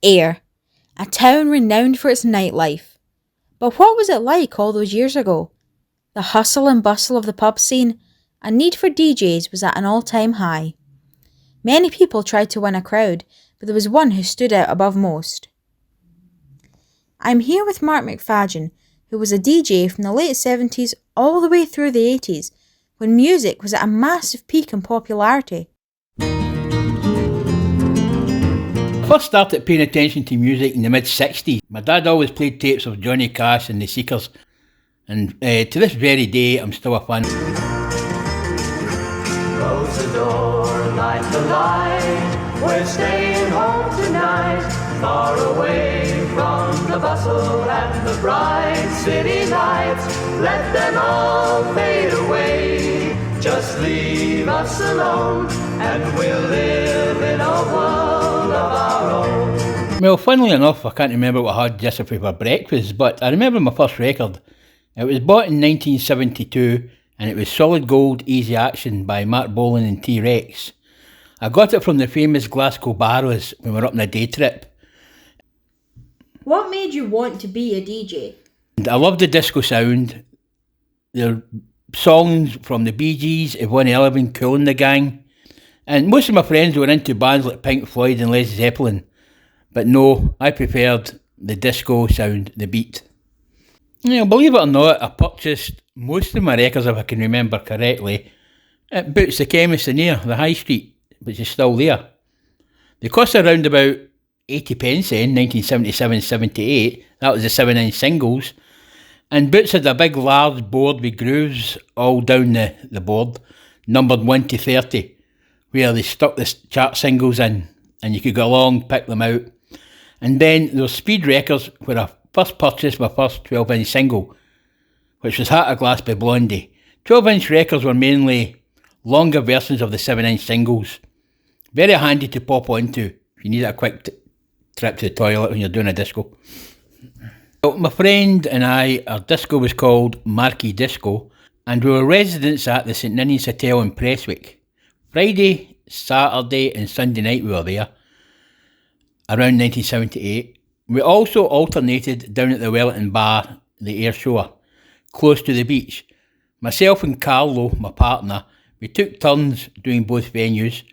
Ayr, a town renowned for its nightlife. But what was it like all those years ago? The hustle and bustle of the pub scene and need for DJs was at an all-time high. Many people tried to win a crowd, but there was one who stood out above most. I'm here with Mark McFadzean, who was a DJ from the late 70s all the way through the 80s, when music was at a massive peak in popularity. I first started paying attention to music in the mid-60s. My dad always played tapes of Johnny Cash and the Seekers, and to this very day I'm still a fan. Close the door, light the light, we're staying home tonight, far away from the bustle and the bright city lights. Let them all fade away, just leave us alone, and we'll live in a world of our own. Well, funnily enough, I can't remember what I had yesterday for breakfast, but I remember my first record. It was bought in 1972, and it was Solid Gold Easy Action by Mark Bolan and T-Rex. I got it from the famous Glasgow Barrows when we were up on a day trip. What made you want to be a DJ? I loved the disco sound. The songs from the Bee Gees, Yvonne Elliman, Kool and the Gang. And most of my friends were into bands like Pink Floyd and Led Zeppelin. But no, I preferred the disco sound, the beat. Believe it or not, I purchased most of my records, if I can remember correctly, at Boots the Chemist in Ayr, the High Street, which is still there. They cost around about 80 pence in 1977-78. That was the 7-inch singles. And Boots had a big large board with grooves all down the board, numbered 1 to 30, where they stuck the chart singles in, and you could go along, pick them out. And then there was Speed Records, where I first purchased my first 12-inch single, which was Heart of Glass by Blondie. 12-inch records were mainly longer versions of the 7-inch singles. Very handy to pop onto if you need a quick trip to the toilet when you're doing a disco. Well, my friend and I, our disco was called Marquee Disco, and we were residents at the St Ninians Hotel in Prestwick. Friday, Saturday and Sunday night we were there, around 1978. We also alternated down at the Wellington Bar, the Ayr Shore, close to the beach. Myself and Carlo, my partner, we took turns doing both venues,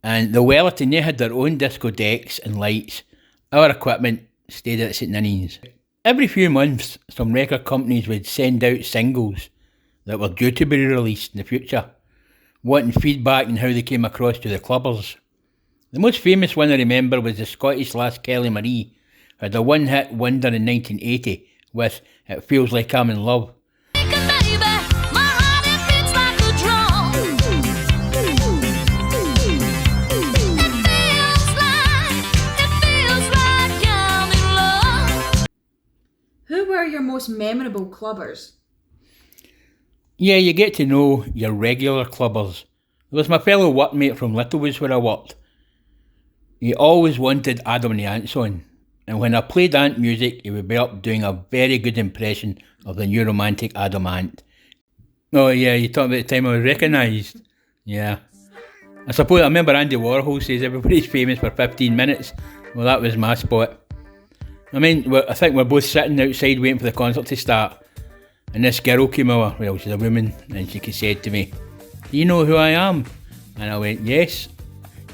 and the Wellington, they had their own disco decks and lights. Our equipment stayed at St Ninians. Every few months, some record companies would send out singles that were due to be released in the future, wanting feedback on how they came across to the clubbers. The most famous one I remember was the Scottish lass Kelly Marie, who had a one-hit wonder in 1980 with It Feels Like I'm in Love. Who were your most memorable clubbers? Yeah, you get to know your regular clubbers. There was my fellow workmate from Littlewoods where I worked. He always wanted Adam and the Ants on, and when I played Ant music, he would be up doing a very good impression of the new romantic Adam Ant. Oh yeah, you talking about the time I was recognised? Yeah. I remember Andy Warhol says everybody's famous for 15 minutes. Well, that was my spot. I think we're both sitting outside waiting for the concert to start, and this girl came over. Well, she's a woman, and she said to me, "Do you know who I am?" And I went, "Yes.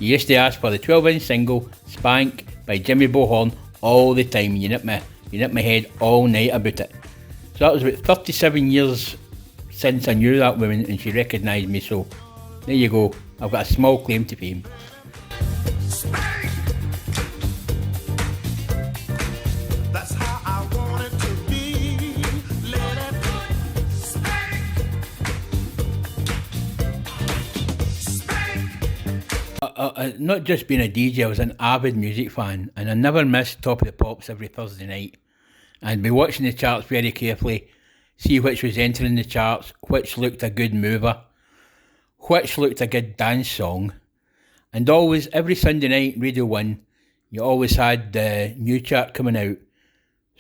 You used to ask for the 12-inch single, Spank, by Jimmy Bohorn all the time. You nipped my head all night about it." So that was about 37 years since I knew that woman, and she recognised me, so there you go. I've got a small claim to fame. Not just being a DJ, I was an avid music fan, and I never missed Top of the Pops every Thursday night. I'd be watching the charts very carefully, see which was entering the charts, which looked a good mover, which looked a good dance song, and always, every Sunday night, Radio 1, you always had the new chart coming out,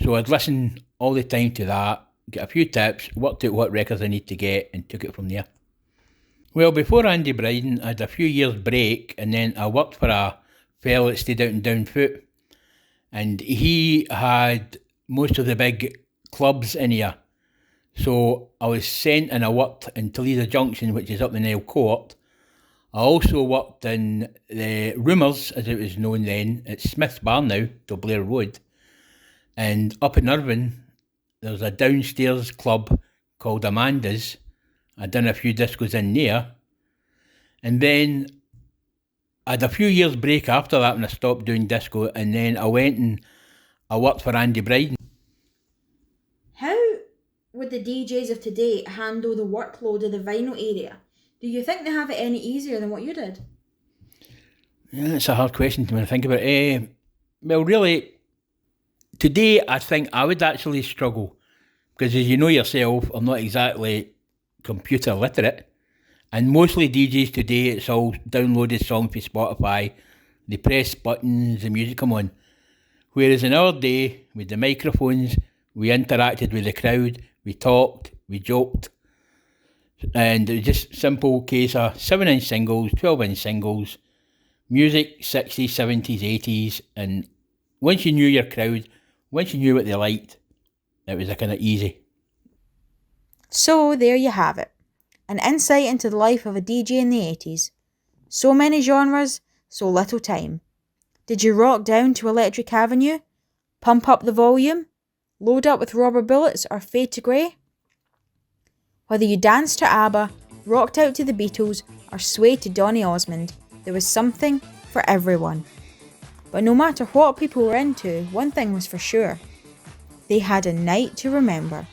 so I'd listen all the time to that, get a few tips, worked out what records I need to get, and took it from there. Well, before Andy Bryden, I had a few years break, and then I worked for a fella that stayed out in Downfoot. and he had most of the big clubs in here. So I was sent and I worked in Toledo Junction, which is up the Nile Court. I also worked in the Rumours, as it was known then. It's Smith's Bar now, to Blair Road. And up in Irvine, there's a downstairs club called Amanda's. I'd done a few discos in there. And then I had a few years break after that when I stopped doing disco, and then I went and I worked for Andy Bryden. How would the DJs of today handle the workload of the vinyl area? Do you think they have it any easier than what you did? Yeah, that's a hard question to think about. Well, really, today I think I would actually struggle because, as you know yourself, I'm not exactly computer literate, and mostly DJs today, it's all downloaded songs for Spotify. They press buttons, the music come on. Whereas in our day, with the microphones, we interacted with the crowd, we talked, we joked, and it was just simple case of 7-inch singles, 12-inch singles, music 60s, 70s, 80s, and once you knew your crowd, once you knew what they liked, it was a kind of easy. So there you have it, an insight into the life of a DJ in the 80s. So many genres, so little time. Did you rock down to Electric Avenue? Pump up the volume? Load up with Rubber Bullets or Fade to Grey? Whether you danced to ABBA, rocked out to the Beatles, or swayed to Donny Osmond, there was something for everyone. But no matter what people were into, one thing was for sure. They had a night to remember.